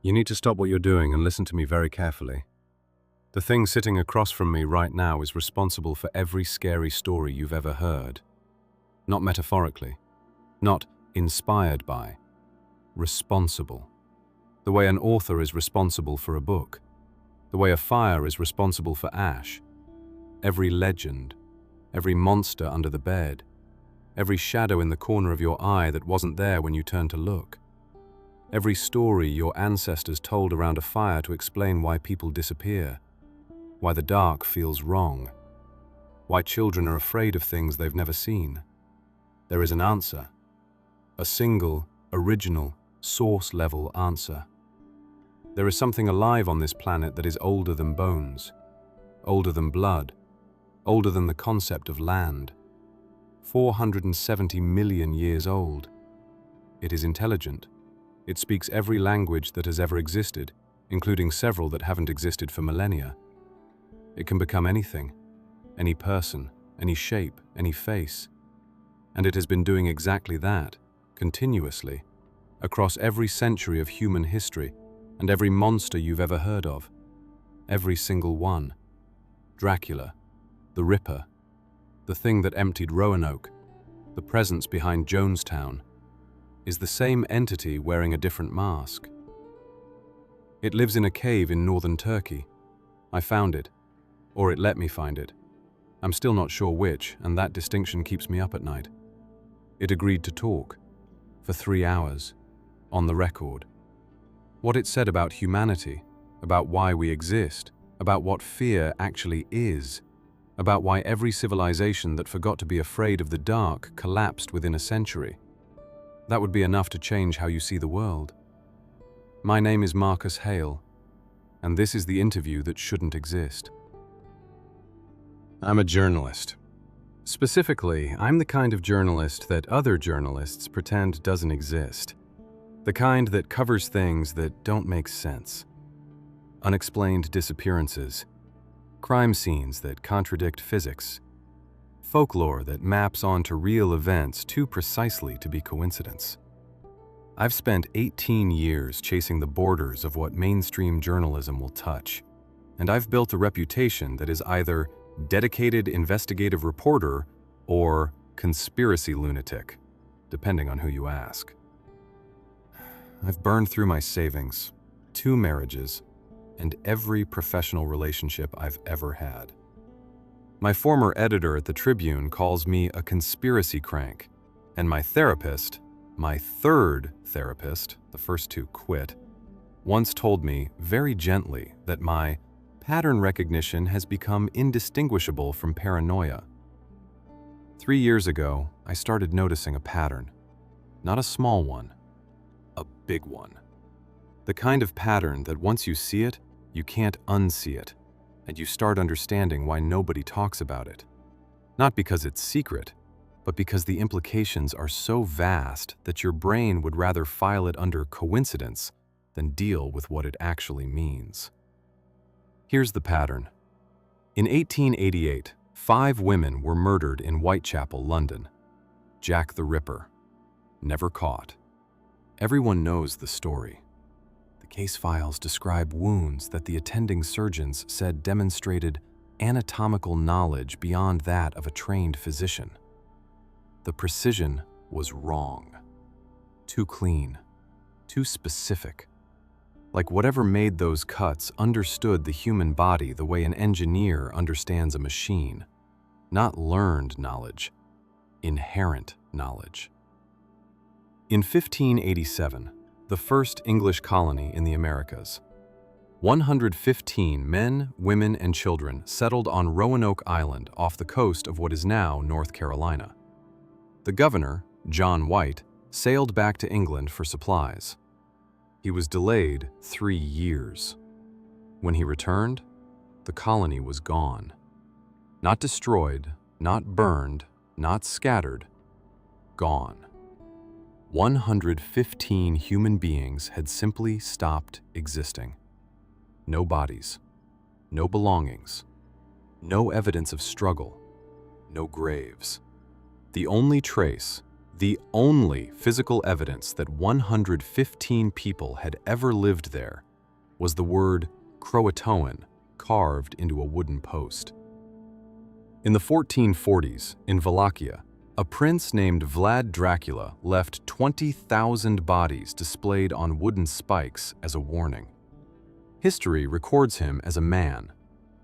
You need to stop what you're doing and listen to me very carefully. The thing sitting across from me right now is responsible for every scary story you've ever heard. Not metaphorically, not inspired by, responsible. The way an author is responsible for a book. The way a fire is responsible for ash. Every legend, every monster under the bed, every shadow in the corner of your eye that wasn't there when you turned to look. Every story your ancestors told around a fire to explain why people disappear, why the dark feels wrong, why children are afraid of things they've never seen. There is an answer, a single, original, source-level answer. There is something alive on this planet that is older than bones, older than blood, older than the concept of land. 470 million years old. It is intelligent. It speaks every language that has ever existed, including several that haven't existed for millennia. It can become anything, any person, any shape, any face. And it has been doing exactly that, continuously, across every century of human history and every monster you've ever heard of. Every single one. Dracula, the Ripper, the thing that emptied Roanoke, the presence behind Jonestown, is the same entity wearing a different mask. It lives in a cave in northern Turkey. I found it, or it let me find it. I'm still not sure which, and that distinction keeps me up at night. It agreed to talk, for 3 hours, on the record. What it said about humanity, about why we exist, about what fear actually is, about why every civilization that forgot to be afraid of the dark collapsed within a century. That would be enough to change how you see the world. My name is Marcus Hale, and this is the interview that shouldn't exist. I'm a journalist. Specifically, I'm the kind of journalist that other journalists pretend doesn't exist. The kind that covers things that don't make sense. Unexplained disappearances, crime scenes that contradict physics, folklore that maps onto real events too precisely to be coincidence. I've spent 18 years chasing the borders of what mainstream journalism will touch, and I've built a reputation that is either dedicated investigative reporter or conspiracy lunatic, depending on who you ask. I've burned through my savings, 2 marriages, and every professional relationship I've ever had. My former editor at the Tribune calls me a conspiracy crank, and my therapist, my third therapist, the first 2 quit, once told me very gently that my pattern recognition has become indistinguishable from paranoia. 3 years ago, I started noticing a pattern. Not a small one, a big one. The kind of pattern that once you see it, you can't unsee it, and you start understanding why nobody talks about it. Not because it's secret, but because the implications are so vast that your brain would rather file it under coincidence than deal with what it actually means. Here's the pattern. In 1888, 5 women were murdered in Whitechapel, London. Jack the Ripper. Never caught. Everyone knows the story. The case files describe wounds that the attending surgeons said demonstrated anatomical knowledge beyond that of a trained physician. The precision was wrong. Too clean. Too specific. Like whatever made those cuts understood the human body the way an engineer understands a machine. Not learned knowledge, inherent knowledge. In 1587, the first English colony in the Americas, 115 men, women, and children settled on Roanoke Island off the coast of what is now North Carolina. The governor, John White, sailed back to England for supplies. He was delayed 3 years. When he returned, the colony was gone. Not destroyed, not burned, not scattered, gone. 115 human beings had simply stopped existing. No bodies, no belongings, no evidence of struggle, no graves. The only trace, The only physical evidence that 115 people had ever lived there was the word Croatoan carved into a wooden post. In the 1440s, in Wallachia, a prince named Vlad Dracula left 20,000 bodies displayed on wooden spikes as a warning. History records him as a man,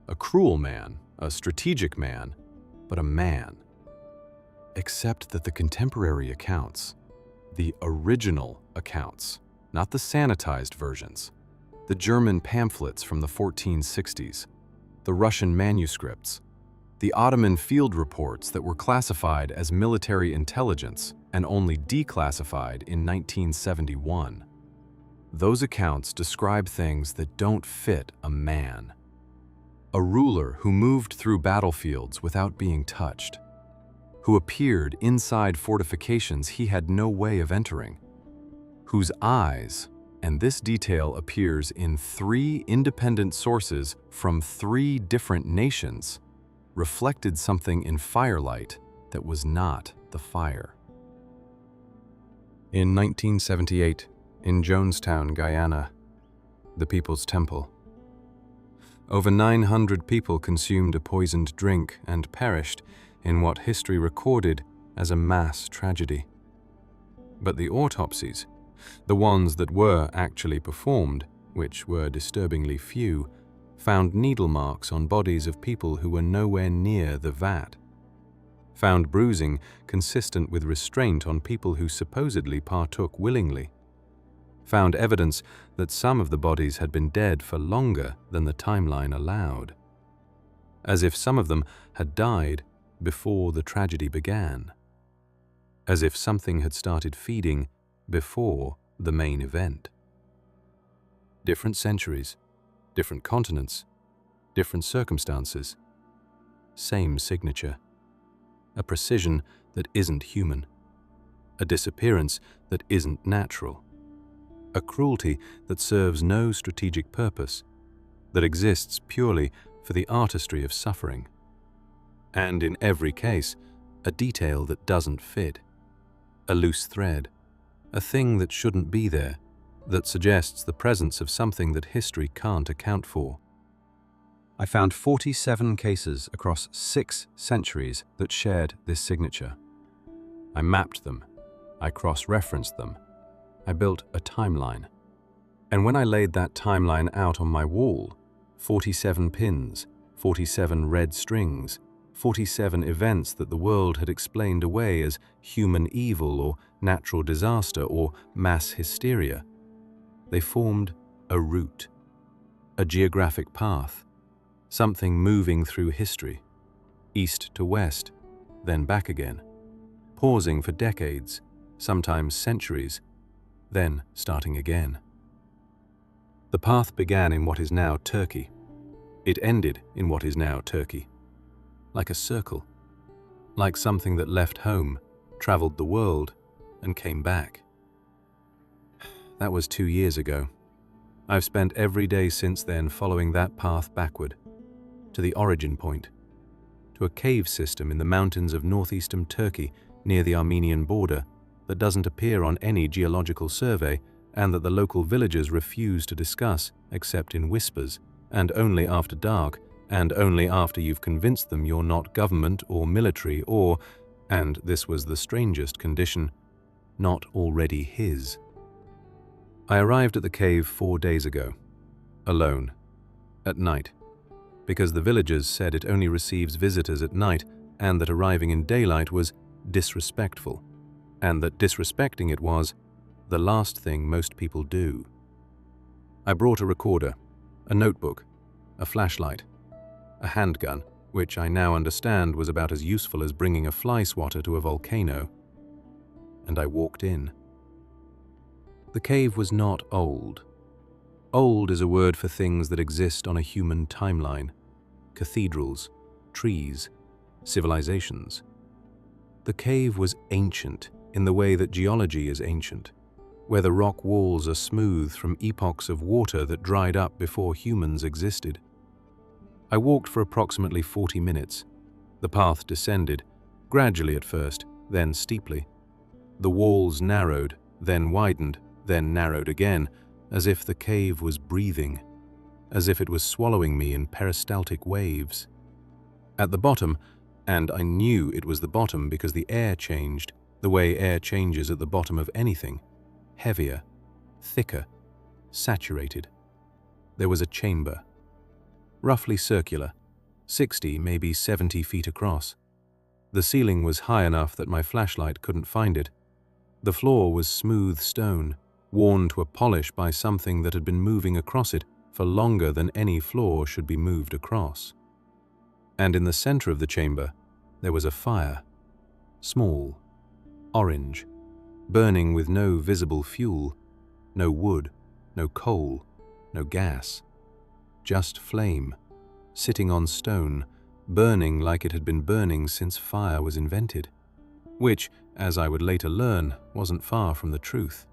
a cruel man, a strategic man, but a man. Except that the contemporary accounts, the original accounts, not the sanitized versions, the German pamphlets from the 1460s, the Russian manuscripts, the Ottoman field reports that were classified as military intelligence and only declassified in 1971. Those accounts describe things that don't fit a man. A ruler who moved through battlefields without being touched, who appeared inside fortifications he had no way of entering, whose eyes, and this detail appears in 3 independent sources from 3 different nations, reflected something in firelight that was not the fire. In 1978, in Jonestown, Guyana, the People's Temple, over 900 people consumed a poisoned drink and perished in what history recorded as a mass tragedy. But the autopsies, the ones that were actually performed, which were disturbingly few, found needle marks on bodies of people who were nowhere near the vat, found bruising consistent with restraint on people who supposedly partook willingly, found evidence that some of the bodies had been dead for longer than the timeline allowed, as if some of them had died before the tragedy began, as if something had started feeding before the main event. Different centuries, different continents, different circumstances, same signature, a precision that isn't human, a disappearance that isn't natural, a cruelty that serves no strategic purpose, that exists purely for the artistry of suffering. And in every case, a detail that doesn't fit, a loose thread, a thing that shouldn't be there, that suggests the presence of something that history can't account for. I found 47 cases across 6 centuries that shared this signature. I mapped them, I cross-referenced them, I built a timeline. And when I laid that timeline out on my wall, 47 pins, 47 red strings, 47 events that the world had explained away as human evil or natural disaster or mass hysteria, they formed a route, a geographic path, something moving through history, east to west, then back again, pausing for decades, sometimes centuries, then starting again. The path began in what is now Turkey. It ended in what is now Turkey. Like a circle, like something that left home, traveled the world, and came back. That was 2 years ago. I've spent every day since then following that path backward, to the origin point, to a cave system in the mountains of northeastern Turkey near the Armenian border that doesn't appear on any geological survey and that the local villagers refuse to discuss except in whispers, and only after dark, and only after you've convinced them you're not government or military or, and this was the strangest condition, not already his. I arrived at the cave 4 days ago, alone, at night, because the villagers said it only receives visitors at night and that arriving in daylight was disrespectful, and that disrespecting it was the last thing most people do. I brought a recorder, a notebook, a flashlight, a handgun, which I now understand was about as useful as bringing a fly swatter to a volcano, and I walked in. The cave was not old. Old is a word for things that exist on a human timeline. Cathedrals, trees, civilizations. The cave was ancient in the way that geology is ancient, where the rock walls are smooth from epochs of water that dried up before humans existed. I walked for approximately 40 minutes. The path descended, gradually at first, then steeply. The walls narrowed, then widened, then narrowed again, as if the cave was breathing, as if it was swallowing me in peristaltic waves. At the bottom, and I knew it was the bottom because the air changed, the way air changes at the bottom of anything, heavier, thicker, saturated. There was a chamber, roughly circular, 60, maybe 70 feet across. The ceiling was high enough that my flashlight couldn't find it. The floor was smooth stone, worn to a polish by something that had been moving across it for longer than any floor should be moved across. And in the center of the chamber, there was a fire, small, orange, burning with no visible fuel, no wood, no coal, no gas, just flame, sitting on stone, burning like it had been burning since fire was invented, which, as I would later learn, wasn't far from the truth.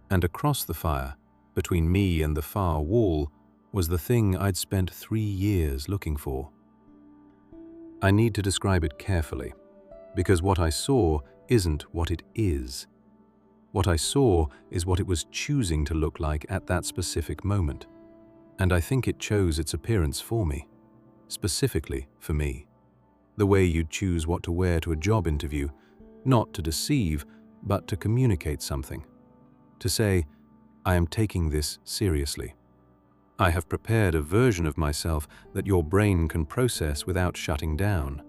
And across the fire, between me and the far wall, was the thing I'd spent 3 years looking for. I need to describe it carefully, because what I saw isn't what it is. What I saw is what it was choosing to look like at that specific moment. And I think it chose its appearance for me, specifically for me. The way you'd choose what to wear to a job interview, not to deceive, but to communicate something. To say, I am taking this seriously. I have prepared a version of myself that your brain can process without shutting down.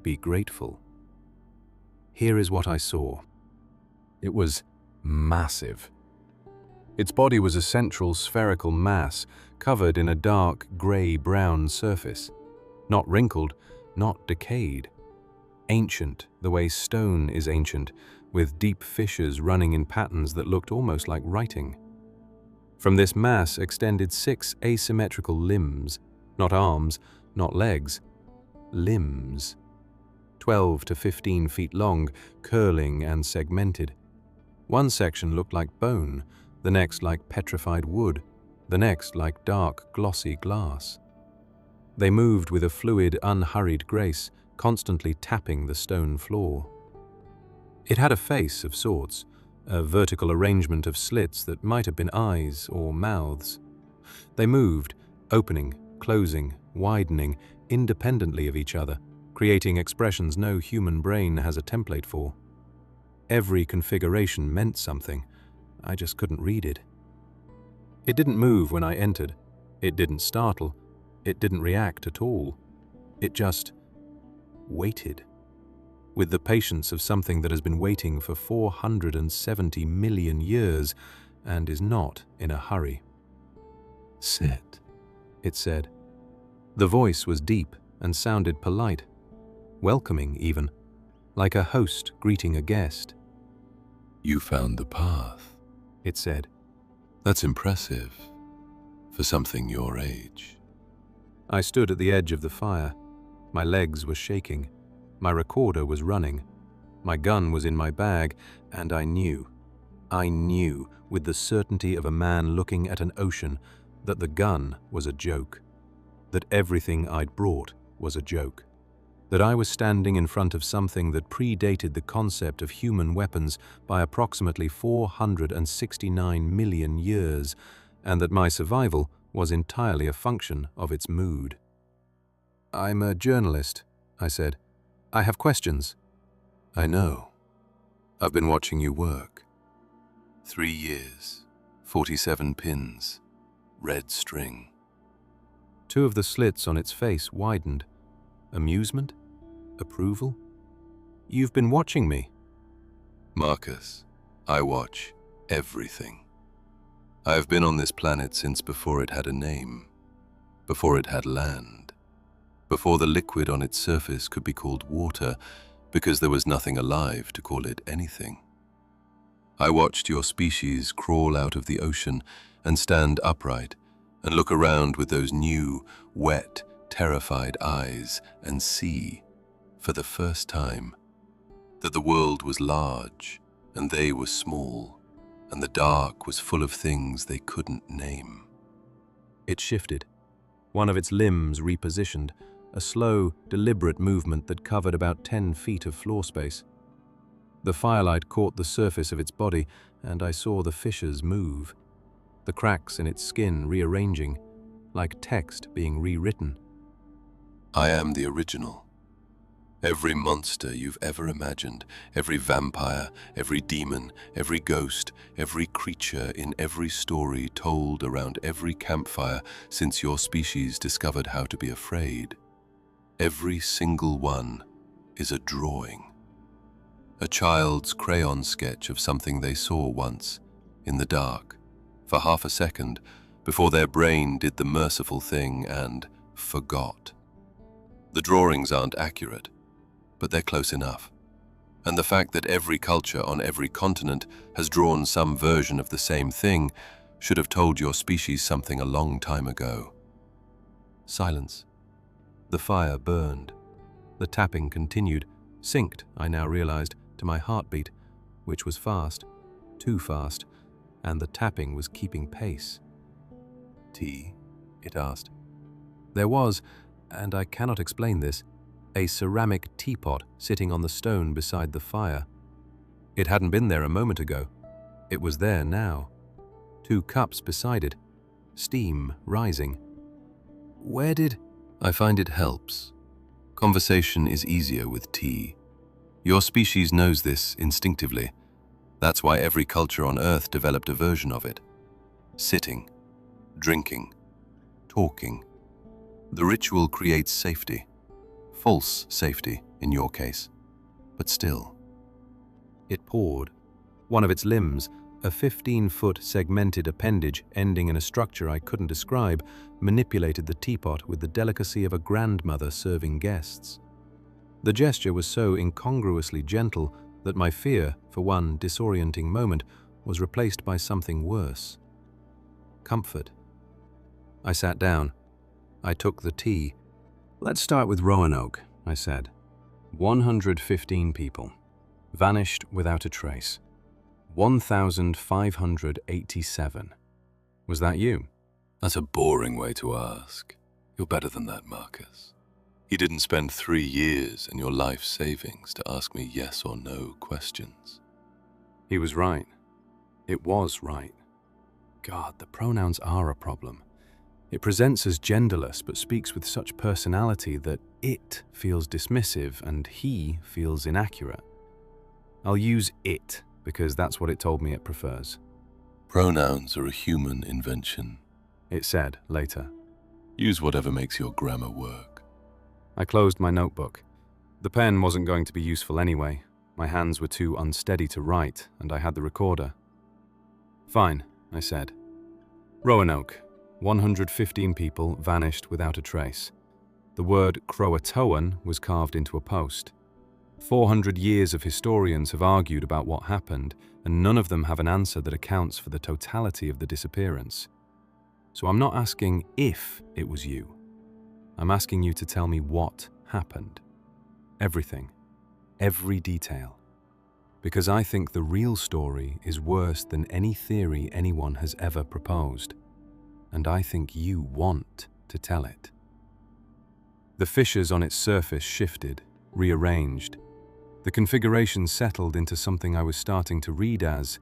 Be grateful. Here is what I saw. It was massive. Its body was a central spherical mass covered in a dark gray-brown surface. Not wrinkled, not decayed. Ancient, the way stone is ancient, with deep fissures running in patterns that looked almost like writing. From this mass extended 6 asymmetrical limbs, not arms, not legs, limbs. 12 to 15 feet long, curling and segmented. One section looked like bone, the next like petrified wood, the next like dark, glossy glass. They moved with a fluid, unhurried grace, constantly tapping the stone floor. It had a face of sorts, a vertical arrangement of slits that might have been eyes or mouths. They moved, opening, closing, widening, independently of each other, creating expressions no human brain has a template for. Every configuration meant something. I just couldn't read it. It didn't move when I entered. It didn't startle. It didn't react at all. It just waited, with the patience of something that has been waiting for 470 million years and is not in a hurry. Sit, it said. The voice was deep and sounded polite, welcoming even, like a host greeting a guest. You found the path, it said. That's impressive for something your age. I stood at the edge of the fire. My legs were shaking. My recorder was running. My gun was in my bag, and I knew with the certainty of a man looking at an ocean that the gun was a joke, that everything I'd brought was a joke, that I was standing in front of something that predated the concept of human weapons by approximately 469 million years, and that my survival was entirely a function of its mood. I'm a journalist, I said. I have questions. I know. I've been watching you work. 3 years, 47 pins, red string. 2 of the slits on its face widened. Amusement? Approval? You've been watching me. Marcus, I watch everything. I've been on this planet since before it had a name, before it had land, before the liquid on its surface could be called water, because there was nothing alive to call it anything. I watched your species crawl out of the ocean and stand upright and look around with those new, wet, terrified eyes and see, for the first time, that the world was large and they were small, and the dark was full of things they couldn't name. It shifted. One of its limbs repositioned, a slow, deliberate movement that covered about 10 feet of floor space. The firelight caught the surface of its body, and I saw the fissures move, the cracks in its skin rearranging, like text being rewritten. I am the original. Every monster you've ever imagined, every vampire, every demon, every ghost, every creature in every story told around every campfire since your species discovered how to be afraid. Every single one is a drawing. A child's crayon sketch of something they saw once, in the dark, for half a second, before their brain did the merciful thing and forgot. The drawings aren't accurate, but they're close enough. And the fact that every culture on every continent has drawn some version of the same thing should have told your species something a long time ago. Silence. The fire burned. The tapping continued, synced, I now realized, to my heartbeat, which was fast, too fast, and the tapping was keeping pace. "Tea?" it asked. There was, and I cannot explain this, a ceramic teapot sitting on the stone beside the fire. It hadn't been there a moment ago. It was there now. 2 cups beside it, steam rising. Where did... I find it helps. Conversation is easier with tea. Your species knows this instinctively. That's why every culture on Earth developed a version of it. Sitting, drinking, talking. The ritual creates safety. False safety, in your case. But still. It poured. One of its limbs, a 15-foot segmented appendage ending in a structure I couldn't describe, manipulated the teapot with the delicacy of a grandmother serving guests. The gesture was so incongruously gentle that my fear, for one disorienting moment, was replaced by something worse. Comfort. I sat down. I took the tea. "Let's start with Roanoke," I said. 115 people. Vanished without a trace. 1,587. Was that you? That's a boring way to ask. You're better than that, Marcus. You didn't spend 3 years and your life savings to ask me yes or no questions. He was right. It was right. God, the pronouns are a problem. It presents as genderless but speaks with such personality that it feels dismissive and he feels inaccurate. I'll use it because that's what it told me it prefers. Pronouns are a human invention. It said later. Use whatever makes your grammar work. I closed my notebook. The pen wasn't going to be useful anyway. My hands were too unsteady to write, and I had the recorder. "Fine," I said. Roanoke. 115 people vanished without a trace. The word Croatoan was carved into a post. 400 years of historians have argued about what happened, and none of them have an answer that accounts for the totality of the disappearance. So I'm not asking if it was you. I'm asking you to tell me what happened. Everything. Every detail. Because I think the real story is worse than any theory anyone has ever proposed. And I think you want to tell it. The fissures on its surface shifted, rearranged. The configuration settled into something I was starting to read as,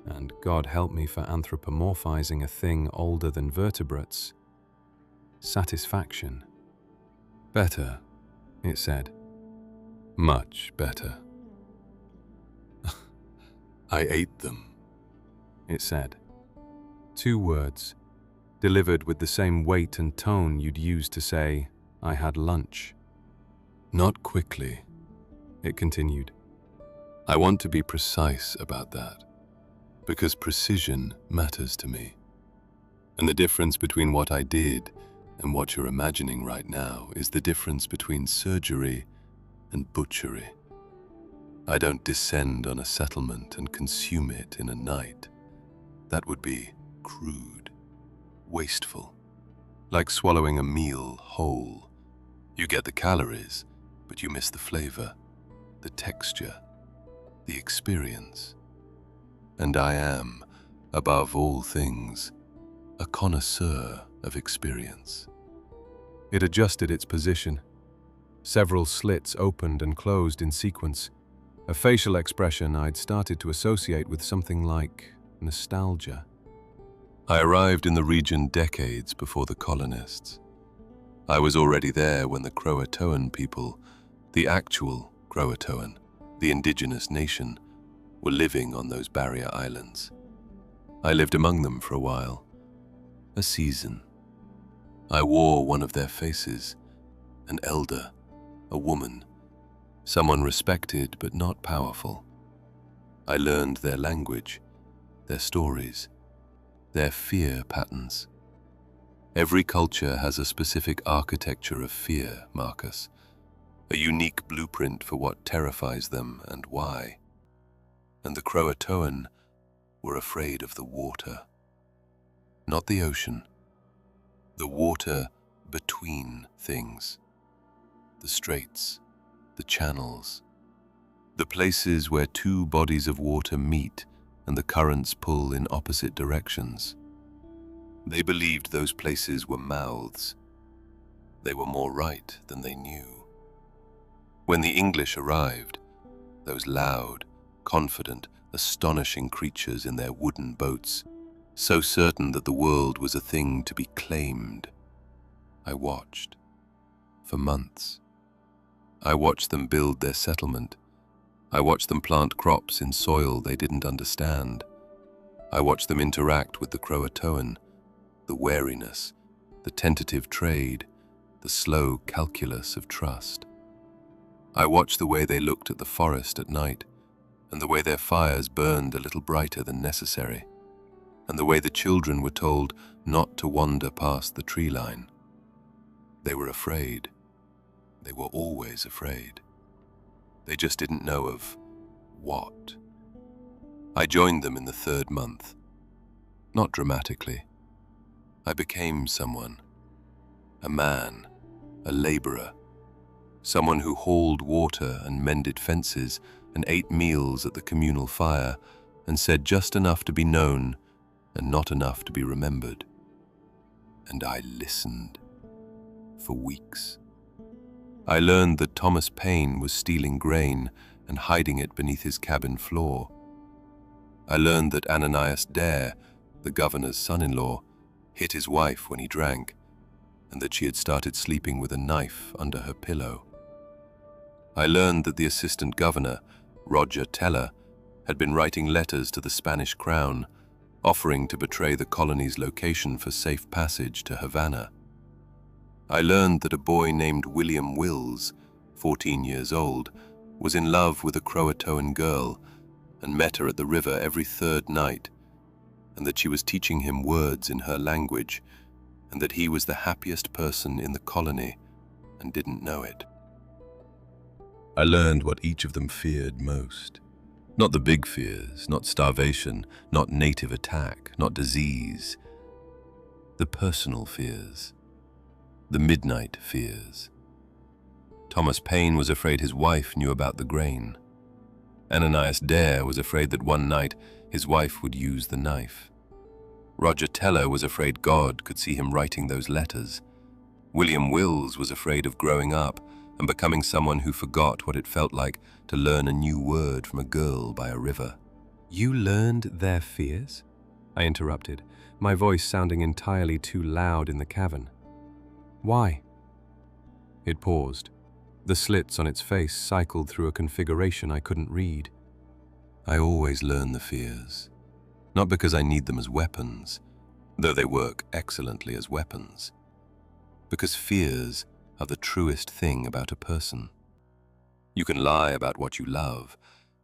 and God help me for anthropomorphizing a thing older than vertebrates, satisfaction. "Better," it said. Much better. I ate them, it said. 2 words, delivered with the same weight and tone you'd use to say, "I had lunch." Not quickly, it continued. I want to be precise about that, because precision matters to me. And the difference between what I did and what you're imagining right now is the difference between surgery and butchery. I don't descend on a settlement and consume it in a night. That would be crude, wasteful, like swallowing a meal whole. You get the calories, but you miss the flavor, the texture, the experience. And I am, above all things, a connoisseur of experience. It adjusted its position. Several slits opened and closed in sequence. a facial expression I'd started to associate with something like nostalgia. I arrived in the region decades before the colonists. I was already there when the Croatoan people, the actual Croatoan, the indigenous nation, were living on those barrier islands. I lived among them for a while, a season. I wore one of their faces, an elder, a woman, someone respected but not powerful. I learned their language, their stories, their fear patterns. Every culture has a specific architecture of fear, Marcus, a unique blueprint for what terrifies them and why. And the Croatoan were afraid of the water. Not the ocean. The water between things. The straits, the channels. The places where two bodies of water meet and the currents pull in opposite directions. They believed those places were mouths. They were more right than they knew. When the English arrived, those loud, confident, astonishing creatures in their wooden boats, so certain that the world was a thing to be claimed, I watched for months. I watched them build their settlement. I watched them plant crops in soil they didn't understand. I watched them interact with the Croatoan, the wariness, the tentative trade, the slow calculus of trust. I watched the way they looked at the forest at night, and the way their fires burned a little brighter than necessary, and the way the children were told not to wander past the tree line. They were afraid. They were always afraid. They just didn't know of what. I joined them in the 3rd month. Not dramatically. I became someone. A man, a laborer, someone who hauled water and mended fences and ate meals at the communal fire and said just enough to be known and not enough to be remembered. And I listened for weeks. I learned that Thomas Paine was stealing grain and hiding it beneath his cabin floor. I learned that Ananias Dare, the governor's son-in-law, hit his wife when he drank, and that she had started sleeping with a knife under her pillow. I learned that the assistant governor, Roger Teller, had been writing letters to the Spanish crown, offering to betray the colony's location for safe passage to Havana. I learned that a boy named William Wills, 14 years old, was in love with a Croatoan girl and met her at the river every 3rd night, and that she was teaching him words in her language, and that he was the happiest person in the colony and didn't know it. I learned what each of them feared most. Not the big fears, not starvation, not native attack, not disease. The personal fears. The midnight fears. Thomas Paine was afraid his wife knew about the grain. Ananias Dare was afraid that one night his wife would use the knife. Roger Teller was afraid God could see him writing those letters. William Wills was afraid of growing up and becoming someone who forgot what it felt like to learn a new word from a girl by a river. You learned their fears? I interrupted, my voice sounding entirely too loud in the cavern. Why? It paused. The slits on its face cycled through a configuration I couldn't read. I always learn the fears, not because I need them as weapons, though they work excellently as weapons, because fears are the truest thing about a person. You can lie about what you love,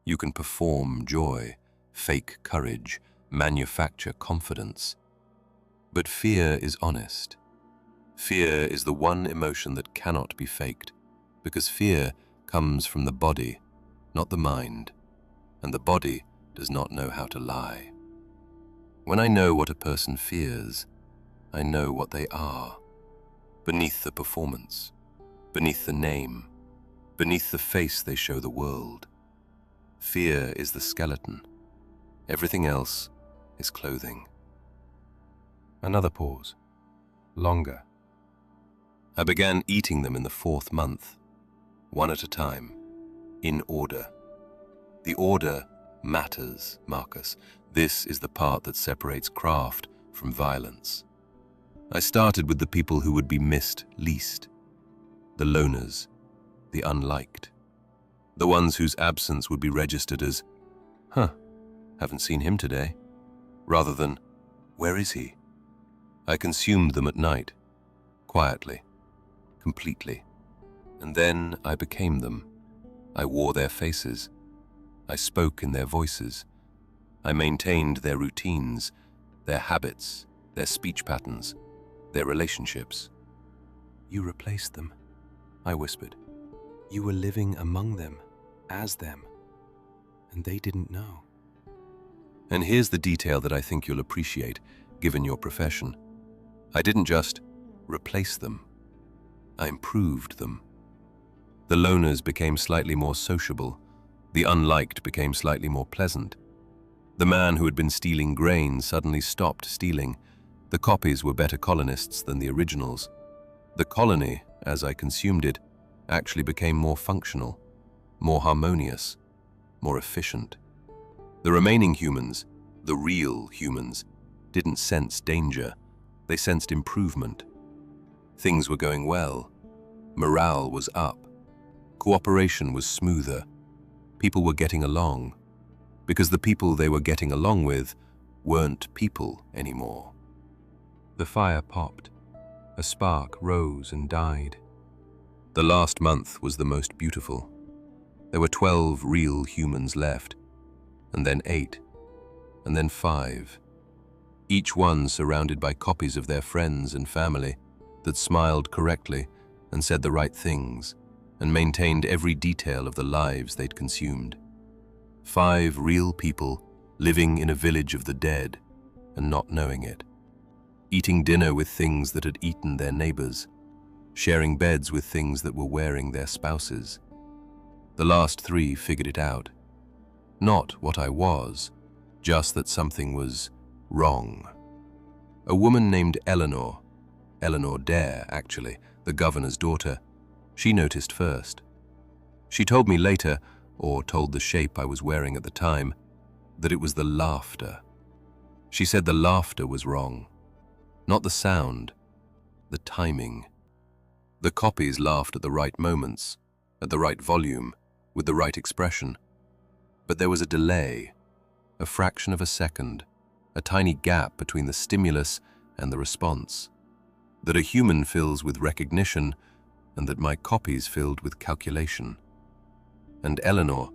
you can perform joy, fake courage, manufacture confidence. But fear is honest. Fear is the one emotion that cannot be faked, because fear comes from the body, not the mind, and the body does not know how to lie. When I know what a person fears, I know what they are. Beneath the performance, beneath the name, beneath the face they show the world. Fear is the skeleton. Everything else is clothing. Another pause. Longer. I began eating them in the 4th month, one at a time, in order. The order matters, Marcus. This is the part that separates craft from violence. I started with the people who would be missed least. The loners, the unliked. The ones whose absence would be registered as, haven't seen him today, rather than, where is he? I consumed them at night, quietly, completely. And then I became them. I wore their faces. I spoke in their voices. I maintained their routines, their habits, their speech patterns, their relationships. You replaced them, I whispered. You were living among them, as them, and they didn't know. And here's the detail that I think you'll appreciate, given your profession. I didn't just replace them. I improved them. The loners became slightly more sociable. The unliked became slightly more pleasant. The man who had been stealing grain suddenly stopped stealing. The copies were better colonists than the originals. The colony, as I consumed it, actually became more functional, more harmonious, more efficient. The remaining humans, the real humans, didn't sense danger. They sensed improvement. Things were going well. Morale was up. Cooperation was smoother. People were getting along. Because the people they were getting along with weren't people anymore. The fire popped. A spark rose and died. The last month was the most beautiful. There were 12 real humans left, and then 8, and then 5. Each one surrounded by copies of their friends and family that smiled correctly and said the right things and maintained every detail of the lives they'd consumed. 5 real people living in a village of the dead and not knowing it. Eating dinner with things that had eaten their neighbors. Sharing beds with things that were wearing their spouses. The last 3 figured it out. Not what I was, just that something was wrong. A woman named Eleanor Dare, actually, the governor's daughter, she noticed first. She told me later, or told the shape I was wearing at the time, that it was the laughter. She said the laughter was wrong. Not the sound, the timing. The copies laughed at the right moments, at the right volume, with the right expression. But there was a delay, a fraction of a second, a tiny gap between the stimulus and the response, that a human fills with recognition and that my copies filled with calculation. And Eleanor,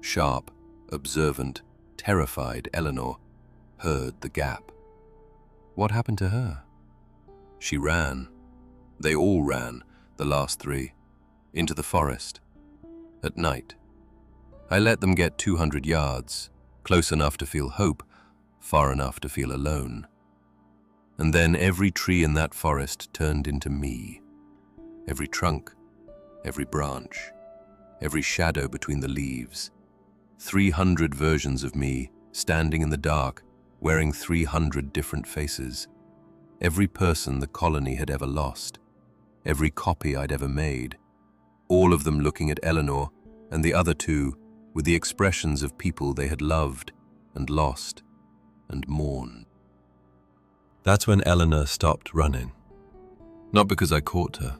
sharp, observant, terrified Eleanor, heard the gap. What happened to her? She ran. They all ran, the last 3, into the forest. At night. I let them get 200 yards, close enough to feel hope, far enough to feel alone. And then every tree in that forest turned into me. Every trunk, every branch, every shadow between the leaves. 300 versions of me, standing in the dark, wearing 300 different faces. Every person the colony had ever lost. Every copy I'd ever made. All of them looking at Eleanor and the other 2 with the expressions of people they had loved and lost and mourned. That's when Eleanor stopped running. Not because I caught her,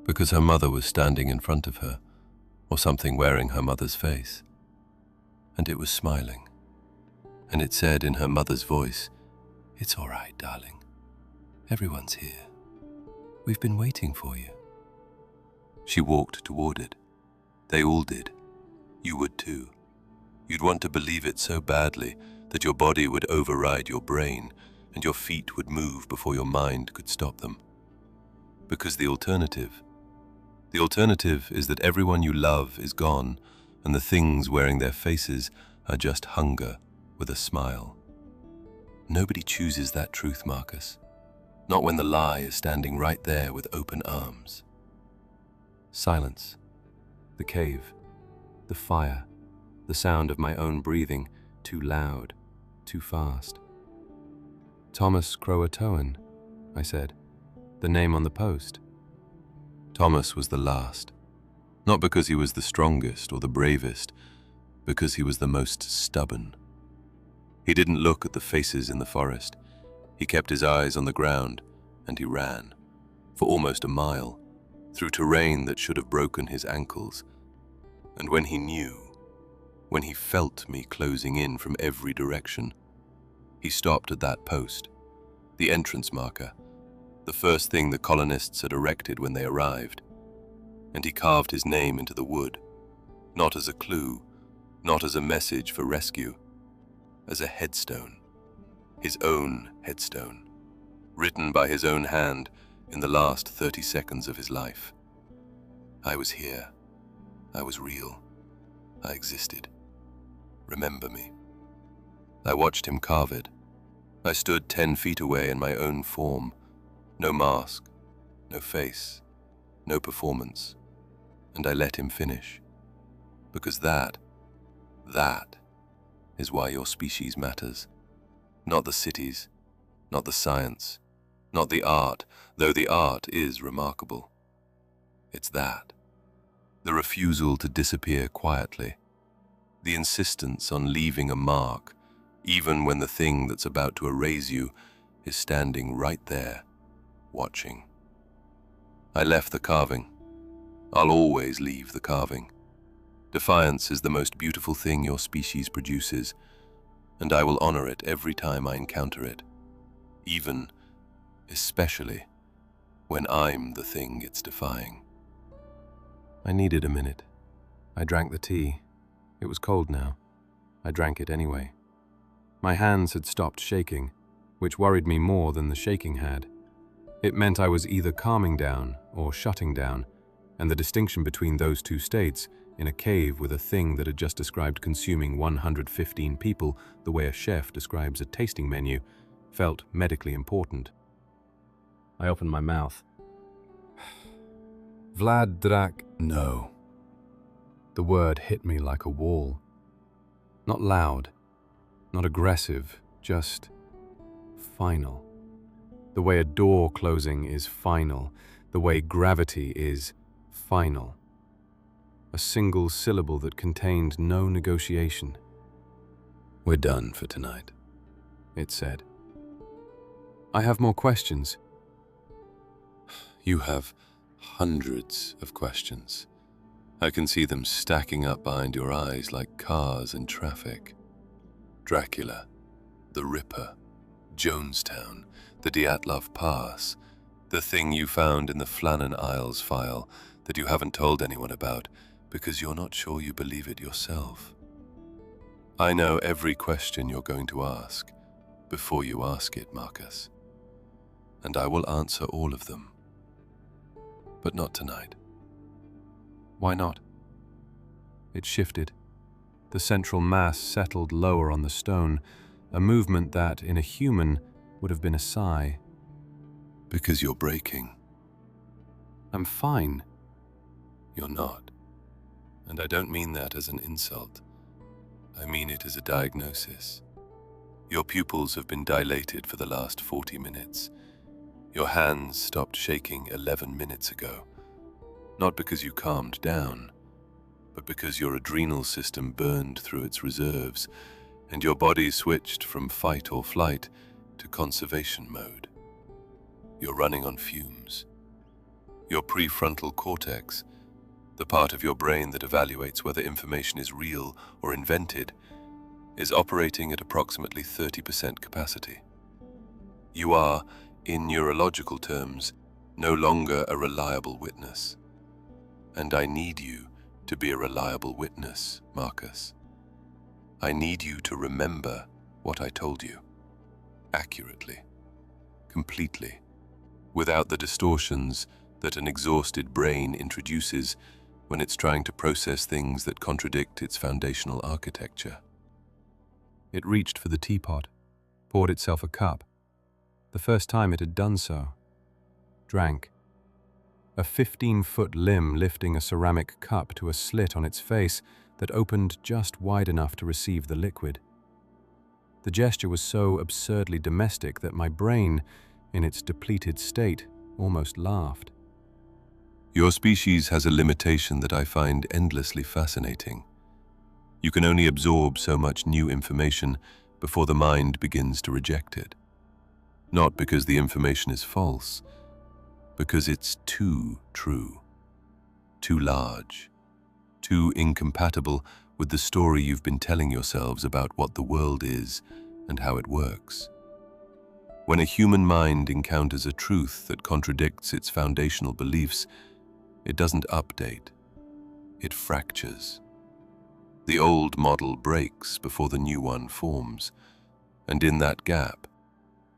because her mother was standing in front of her, or something wearing her mother's face. And it was smiling. And it said in her mother's voice, "It's all right, darling. Everyone's here. We've been waiting for you." She walked toward it. They all did. You would too. You'd want to believe it so badly that your body would override your brain and your feet would move before your mind could stop them. Because the alternative is that everyone you love is gone and the things wearing their faces are just hunger with a smile. Nobody chooses that truth, Marcus. Not when the lie is standing right there with open arms. Silence. The cave. The fire. The sound of my own breathing, too loud, too fast. Thomas Croatoan, I said. The name on the post. Thomas was the last. Not because he was the strongest or the bravest, because he was the most stubborn. He didn't look at the faces in the forest. He kept his eyes on the ground, and he ran, for almost a mile, through terrain that should have broken his ankles. And when he felt me closing in from every direction, he stopped at that post, the entrance marker, the first thing the colonists had erected when they arrived, and he carved his name into the wood, not as a clue, not as a message for rescue, as a headstone, his own headstone, written by his own hand in the last 30 seconds of his life. I was here. I was real. I existed. Remember me. I watched him carve it. I stood 10 feet away in my own form. No mask, no face, no performance. And I let him finish. Because that is why your species matters. Not the cities, not the science, not the art, though the art is remarkable. It's that. The refusal to disappear quietly. The insistence on leaving a mark, even when the thing that's about to erase you is standing right there, watching. I left the carving. I'll always leave the carving. Defiance is the most beautiful thing your species produces, and I will honor it every time I encounter it, especially, when I'm the thing it's defying. I needed a minute. I drank the tea. It was cold now. I drank it anyway. My hands had stopped shaking, which worried me more than the shaking had. It meant I was either calming down or shutting down, and the distinction between those two states, in a cave with a thing that had just described consuming 115 people the way a chef describes a tasting menu, felt medically important. I opened my mouth. Vlad. No. The word hit me like a wall. Not loud, not aggressive, just final. The way a door closing is final, the way gravity is final. A single syllable that contained no negotiation. We're done for tonight, it said. I have more questions. You have hundreds of questions. I can see them stacking up behind your eyes like cars in traffic. Dracula, the Ripper, Jonestown, the Dyatlov Pass, the thing you found in the Flannan Isles file that you haven't told anyone about because you're not sure you believe it yourself. I know every question you're going to ask before you ask it, Marcus. And I will answer all of them. But not tonight. Why not? It shifted. The central mass settled lower on the stone, a movement that, in a human, would have been a sigh. Because you're breaking. I'm fine. You're not. And I don't mean that as an insult. I mean it as a diagnosis. Your pupils have been dilated for the last 40 minutes. Your hands stopped shaking 11 minutes ago. Not because you calmed down, but because your adrenal system burned through its reserves and your body switched from fight or flight to conservation mode. You're running on fumes. Your prefrontal cortex, the part of your brain that evaluates whether information is real or invented, is operating at approximately 30% capacity. You are, in neurological terms, no longer a reliable witness. And I need you to be a reliable witness, Marcus. I need you to remember what I told you, accurately, completely, without the distortions that an exhausted brain introduces when it's trying to process things that contradict its foundational architecture. It reached for the teapot, poured itself a cup. The first time it had done so. Drank. A 15-foot limb lifting a ceramic cup to a slit on its face that opened just wide enough to receive the liquid. The gesture was so absurdly domestic that my brain, in its depleted state, almost laughed. Your species has a limitation that I find endlessly fascinating. You can only absorb so much new information before the mind begins to reject it. Not because the information is false, because it's too true, too large, too incompatible with the story you've been telling yourselves about what the world is and how it works. When a human mind encounters a truth that contradicts its foundational beliefs, it doesn't update, it fractures. The old model breaks before the new one forms, and in that gap,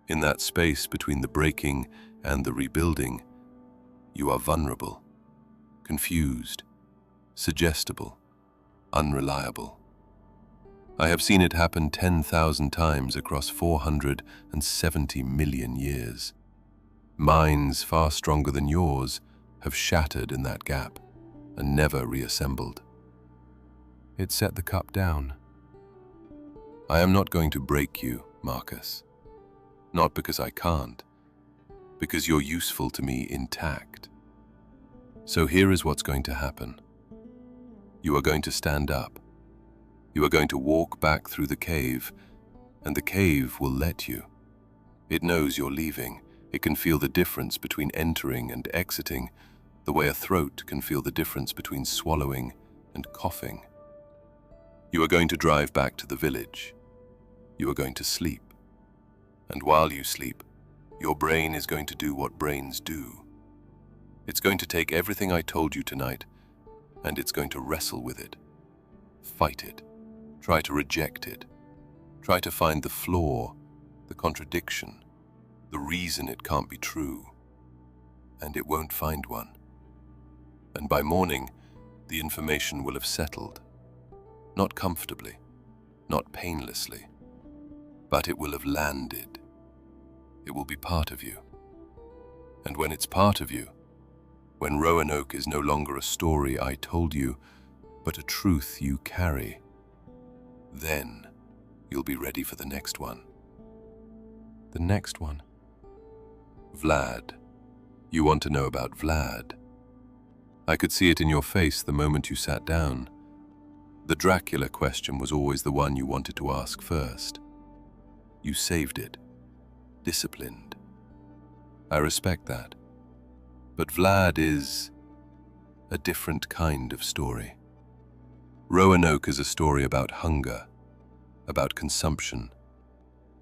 in that space between the breaking and the rebuilding, you are vulnerable, confused, suggestible, unreliable. I have seen it happen 10,000 times across 470 million years. Minds far stronger than yours have shattered in that gap and never reassembled. It set the cup down. I am not going to break you, Marcus. Not because I can't, because you're useful to me intact. So here is what's going to happen. You are going to stand up. You are going to walk back through the cave, and the cave will let you. It knows you're leaving. It can feel the difference between entering and exiting, the way a throat can feel the difference between swallowing and coughing. You are going to drive back to the village. You are going to sleep. And while you sleep, your brain is going to do what brains do. It's going to take everything I told you tonight, and it's going to wrestle with it, fight it, try to reject it, try to find the flaw, the contradiction, the reason it can't be true. And it won't find one. And by morning, the information will have settled. Not comfortably, not painlessly, but it will have landed. It will be part of you. And when it's part of you, when Roanoke is no longer a story I told you, but a truth you carry, then you'll be ready for the next one. The next one? Vlad. You want to know about Vlad. I could see it in your face the moment you sat down. The Dracula question was always the one you wanted to ask first. You saved it. Disciplined. I respect that. But Vlad is a different kind of story. Roanoke is a story about hunger, about consumption,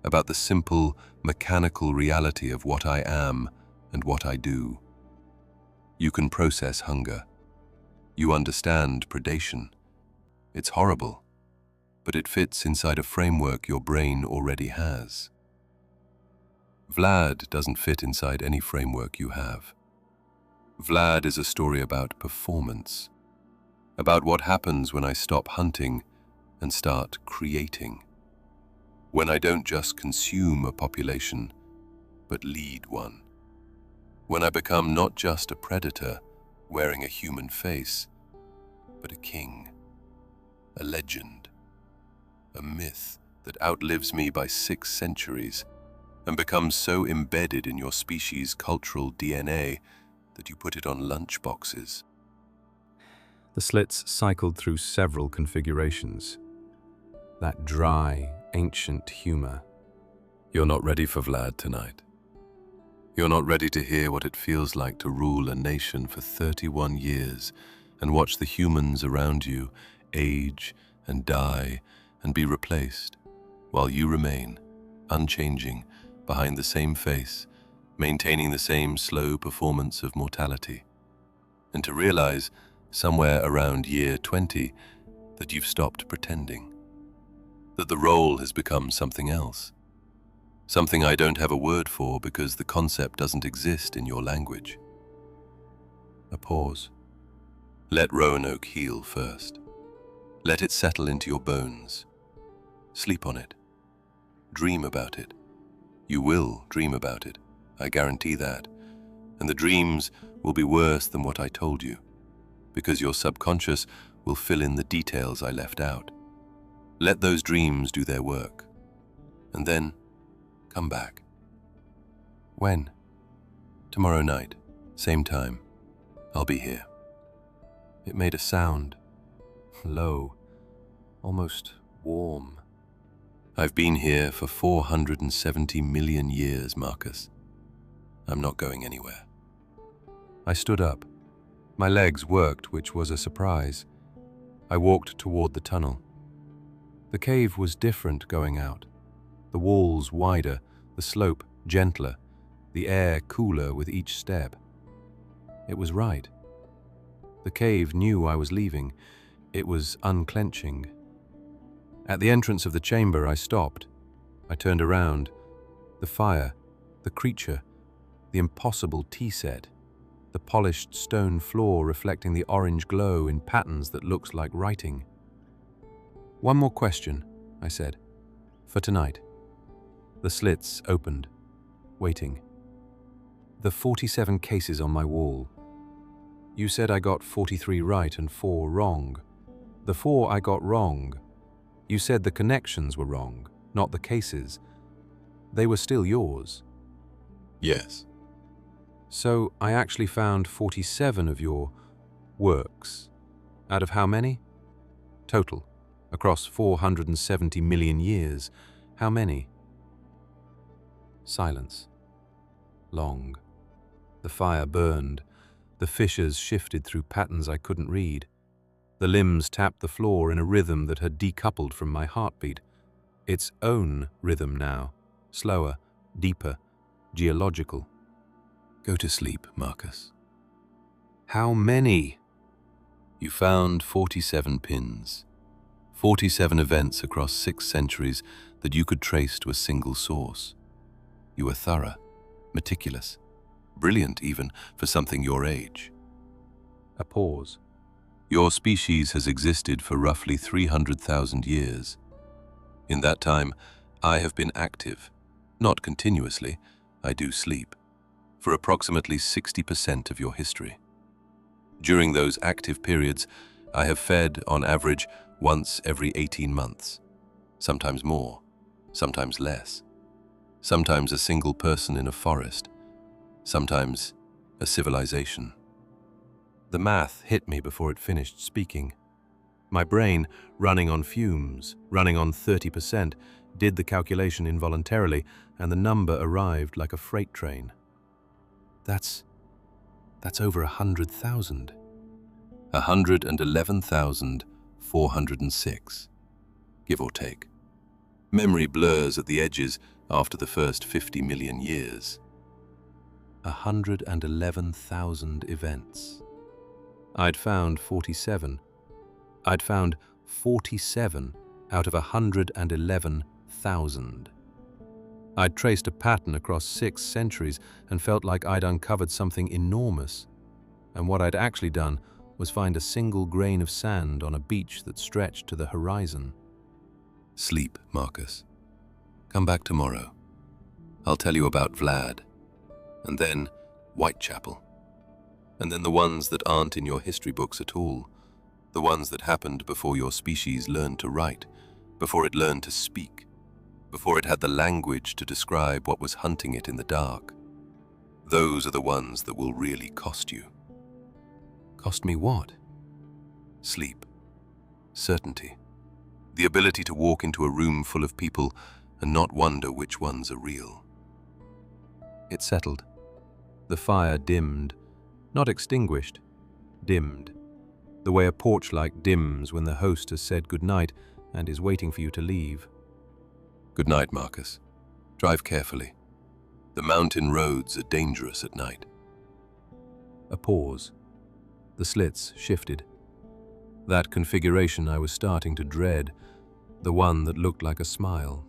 about the simple, mechanical reality of what I am and what I do. You can process hunger. You understand predation. It's horrible, but it fits inside a framework your brain already has. Vlad doesn't fit inside any framework you have. Vlad is a story about performance, about what happens when I stop hunting and start creating. When I don't just consume a population, but lead one. When I become not just a predator wearing a human face, but a king, a legend, a myth that outlives me by 6 centuries and becomes so embedded in your species' cultural DNA that you put it on lunchboxes. The slits cycled through several configurations. That dry, ancient humor. You're not ready for Vlad tonight. You're not ready to hear what it feels like to rule a nation for 31 years and watch the humans around you age and die and be replaced, while you remain, unchanging, behind the same face, maintaining the same slow performance of mortality. And to realize, somewhere around year 20, that you've stopped pretending. That the role has become something else. Something I don't have a word for because the concept doesn't exist in your language. A pause. Let Roanoke heal first. Let it settle into your bones. Sleep on it. Dream about it. You will dream about it, I guarantee that. And the dreams will be worse than what I told you, because your subconscious will fill in the details I left out. Let those dreams do their work. And then, come back. When? Tomorrow night, same time. I'll be here. It made a sound, low, almost warm. I've been here for 470 million years, Marcus. I'm not going anywhere. I stood up. My legs worked, which was a surprise. I walked toward the tunnel. The cave was different going out. The walls wider, the slope gentler, the air cooler with each step. It was right. The cave knew I was leaving. It was unclenching. At the entrance of the chamber, I stopped. I turned around. The fire, the creature, the impossible tea set, the polished stone floor reflecting the orange glow in patterns that looks like writing. "One more question," I said, "for tonight." The slits opened, waiting. The 47 cases on my wall. You said I got 43 right and 4 wrong. The 4 I got wrong. You said the connections were wrong, not the cases. They were still yours. Yes. So I actually found 47 of your works. Out of how many? Total. Across 470 million years. How many? Silence. Long. The fire burned. The fissures shifted through patterns I couldn't read. The limbs tapped the floor in a rhythm that had decoupled from my heartbeat. Its own rhythm now. Slower, deeper, geological. Go to sleep, Marcus. How many? You found 47 pins. 47 events across 6 centuries that you could trace to a single source. You were thorough, meticulous, brilliant even for something your age. A pause. Your species has existed for roughly 300,000 years. In that time, I have been active. Not continuously, I do sleep, for approximately 60% of your history. During those active periods, I have fed, on average, once every 18 months. Sometimes more, sometimes less. Sometimes a single person in a forest, sometimes a civilization. The math hit me before it finished speaking. My brain, running on fumes, running on 30%, did the calculation involuntarily, and the number arrived like a freight train. That's over 100,000. 111,406, give or take. Memory blurs at the edges after the first 50 million years. 111,000 events. I'd found 47. I'd found 47 out of 111,000. I'd traced a pattern across 6 centuries and felt like I'd uncovered something enormous. And what I'd actually done was find a single grain of sand on a beach that stretched to the horizon. Sleep, Marcus. Come back tomorrow. I'll tell you about Vlad, and then Whitechapel, and then the ones that aren't in your history books at all, the ones that happened before your species learned to write, before it learned to speak, before it had the language to describe what was hunting it in the dark. Those are the ones that will really cost you. Cost me what? Sleep. Certainty. The ability to walk into a room full of people and not wonder which ones are real. It settled. The fire dimmed. Not extinguished. Dimmed. The way a porch light dims when the host has said goodnight and is waiting for you to leave. Good night, Marcus. Drive carefully. The mountain roads are dangerous at night. A pause. The slits shifted. That configuration I was starting to dread, the one that looked like a smile.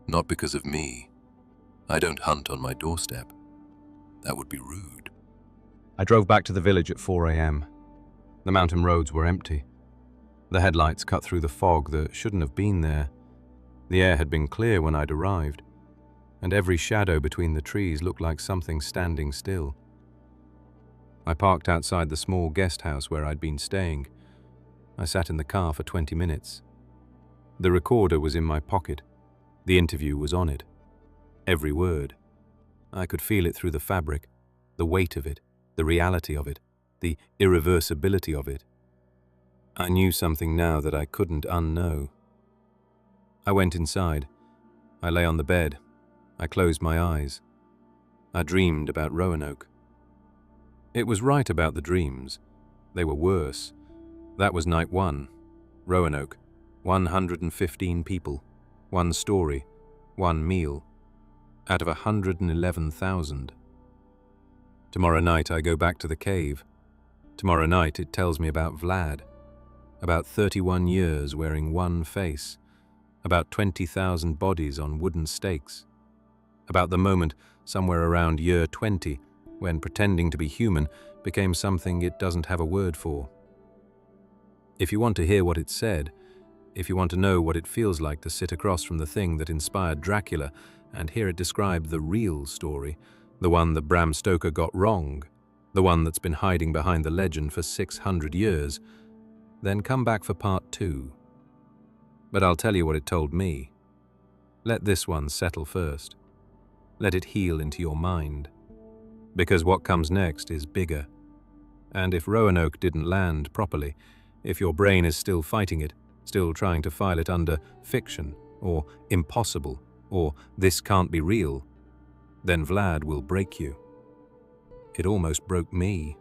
Not because of me. I don't hunt on my doorstep. That would be rude. I drove back to the village at 4 a.m. The mountain roads were empty. The headlights cut through the fog that shouldn't have been there. The air had been clear when I'd arrived, and every shadow between the trees looked like something standing still. I parked outside the small guest house where I'd been staying. I sat in the car for 20 minutes. The recorder was in my pocket. The interview was on it. Every word. I could feel it through the fabric, the weight of it, the reality of it, the irreversibility of it. I knew something now that I couldn't unknow. I went inside. I lay on the bed. I closed my eyes. I dreamed about Roanoke. It was right about the dreams. They were worse. That was night 1. Roanoke. 115 people. 1 story. 1 meal. Out of 111,000. Tomorrow night I go back to the cave. Tomorrow night it tells me about Vlad. About 31 years wearing 1 face. About 20,000 bodies on wooden stakes. About the moment, somewhere around year 20, when pretending to be human became something it doesn't have a word for. If you want to hear what it said, if you want to know what it feels like to sit across from the thing that inspired Dracula and hear it describe the real story, the one that Bram Stoker got wrong, the one that's been hiding behind the legend for 600 years, then come back for part 2. But I'll tell you what it told me. Let this one settle first. Let it heal into your mind. Because what comes next is bigger. And if Roanoke didn't land properly, if your brain is still fighting it, still trying to file it under fiction, or impossible, or this can't be real, then Vlad will break you. It almost broke me.